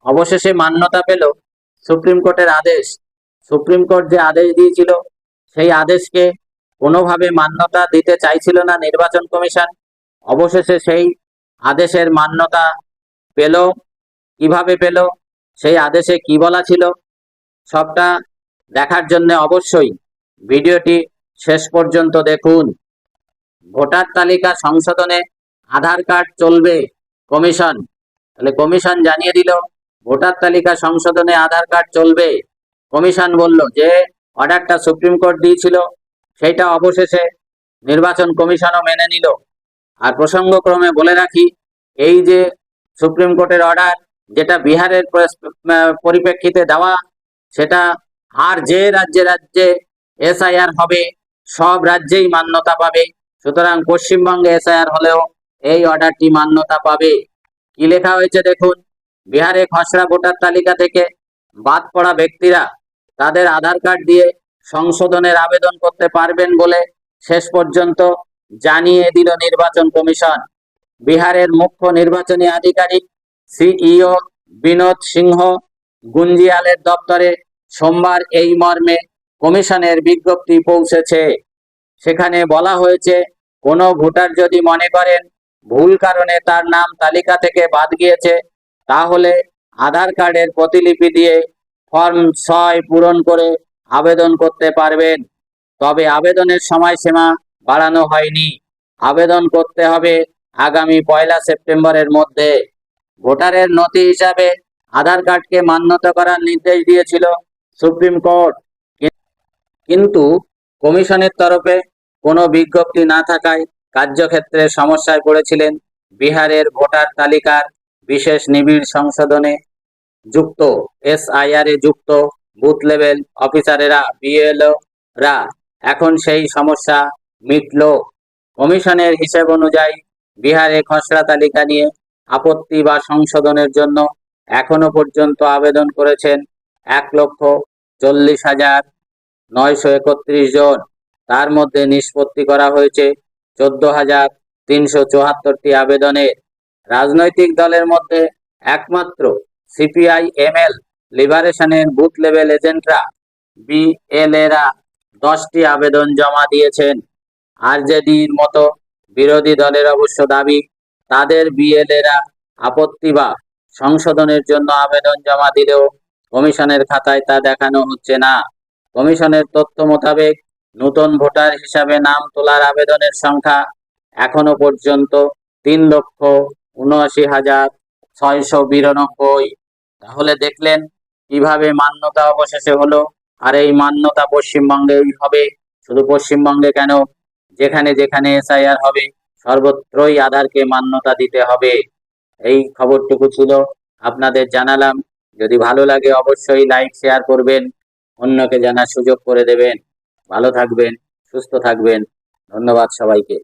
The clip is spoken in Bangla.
অবশেষে মান্যতা পেল সুপ্রিম কোর্টের আদেশ। সুপ্রিম কোর্ট যে আদেশ দিয়েছিল সেই আদেশকে কোনোভাবে মান্যতা দিতে চাইছিল না নির্বাচন কমিশন। অবশেষে সেই আদেশের মান্যতা পেল। কিভাবে পেল, সেই আদেশে কি বলা ছিল, সবটা দেখার জন্য অবশ্যই ভিডিওটি শেষ পর্যন্ত দেখুন। ভোটার তালিকা সংশোধনে আধার কার্ড চলবে, কমিশন। তাহলে কমিশন জানিয়ে দিল ভোটার তালিকা সংশোধনে আধার কার্ড চলবে। কমিশন বলল যে অর্ডারটা সুপ্রিম কোর্ট দিয়েছিল সেইটা অবশেষে নির্বাচন কমিশনও মেনে নিল। আর প্রসঙ্গক্রমে বলে রাখি, এই যে সুপ্রিম কোর্টের অর্ডার, যেটা বিহারের পরিপ্রেক্ষিতে দেওয়া, সেটা আর যে রাজ্যে রাজ্যে এসআইআর হবে সব রাজ্যেই মান্যতা পাবে। সুতরাং পশ্চিমবঙ্গে এসআইআর হলেও এই অর্ডারটি মান্যতা পাবে। কি লেখা হয়েছে দেখুন, বিহারে খসড়া ভোটার তালিকা থেকে বাদ পড়া ব্যক্তিরা তাদের আধার কার্ড দিয়ে সংশোধনের আবেদন করতে পারবেন বলে শেষ পর্যন্ত জানিয়ে দিল নির্বাচন কমিশন। বিহারের মুখ্য নির্বাচনী আধিকারিক সিইও বিনোদ সিংহ গুঞ্জিয়ালের দপ্তরে সোমবার এই মর্মে কমিশনের বিজ্ঞপ্তি পৌঁছেছে। সেখানে বলা হয়েছে, কোনো ভোটার যদি মনে করেন ভুল কারণে তার নাম তালিকা থেকে বাদ গিয়েছে, তাহলে আধার কার্ডের প্রতিলিপি দিয়ে ফর্ম ৬ পূরণ করে আবেদন করতে পারবেন। তবে আবেদনের সময়সীমা বাড়ানো হয়নি। আবেদন করতে হবে আগামী ১ সেপ্টেম্বরের মধ্যে। ভোটারের নথি হিসাবে আধার কার্ডকে মান্যতা করার নির্দেশ দিয়েছিল সুপ্রিম কোর্ট, কিন্তু কমিশনের তরফে কোনো বিজ্ঞপ্তি না থাকায় কার্যক্ষেত্রে সমস্যায় পড়েছিলেন বিহারের ভোটার তালিকার বিশেষ নিবিড় সংশোধনে যুক্ত এসআইআর এ যুক্ত বুথ লেভেল অফিসারেরা, বিএলও রা। এখন সেই সমস্যা মিটল। কমিশনের হিসেব অনুযায়ী বিহারে খসড়া তালিকা নিয়ে আপত্তি বা সংশোধনের জন্য এখনো পর্যন্ত আবেদন করেছেন ১,৪০,৯৩১ জন। তার মধ্যে নিষ্পত্তি করা হয়েছে ১৪,৩৭৪টি আবেদনের। রাজনৈতিক দলের মধ্যে একমাত্র সিপিআই এমএল লিবারেশনের বুথ লেভেল এজেন্টরা, বিএলএরা 10টি আবেদন জমা দিয়েছেন। আরজেডির মতো বিরোধী দলের অবশ্য দাবি, তাদের বিএলএরা আপত্তি বা সংশোধনের জন্য আবেদন জমা দিলেও কমিশনের খাতায় তা দেখানো হচ্ছে না। কমিশনের তথ্য মোতাবেক নতুন ভোটার হিসাবে নাম তোলার আবেদনের সংখ্যা এখনো পর্যন্ত ৩,৭৯,৬৯২। তাহলে দেখলেন কিভাবে মান্যতা অবশেষে হলো। আর এই মান্যতা পশ্চিমবঙ্গেই হবে। শুধু পশ্চিমবঙ্গে কেন, যেখানে যেখানে এসআইআর হবে সর্বত্রই আধারকে মান্যতা দিতে হবে। এই খবরটুকু ছিল, আপনাদের জানালাম। যদি ভালো লাগে অবশ্যই লাইক শেয়ার করবেন, অন্যকে জানার সুযোগ করে দেবেন। ভালো থাকবেন, সুস্থ থাকবেন। ধন্যবাদ সবাইকে।